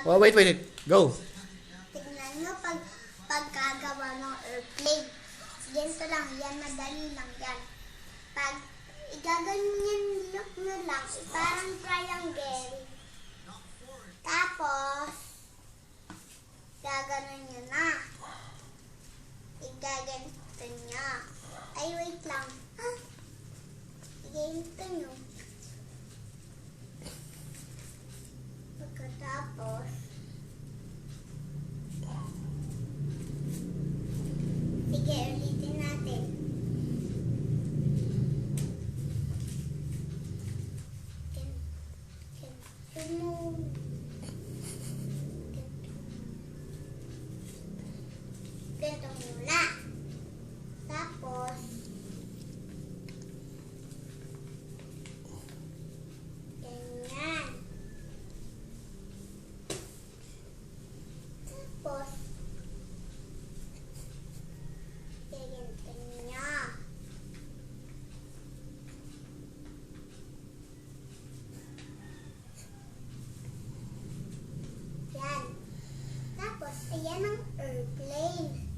Oh, wait. Go. Tingnan nyo pagkagawa ng airplane. Ganito lang, yan, madali lang yan. Pag igaganyan nyo lang, parang triangle. Tapos, gaganon nyo na. Igaganito nyo. Ay, wait lang. Igaganito nyo. Pagkatapos, sige, ulitin natin. Ganito muna. Tapos, ganyan. Tapos, ganito niya. Yan. Tapos, ayan ang airplane.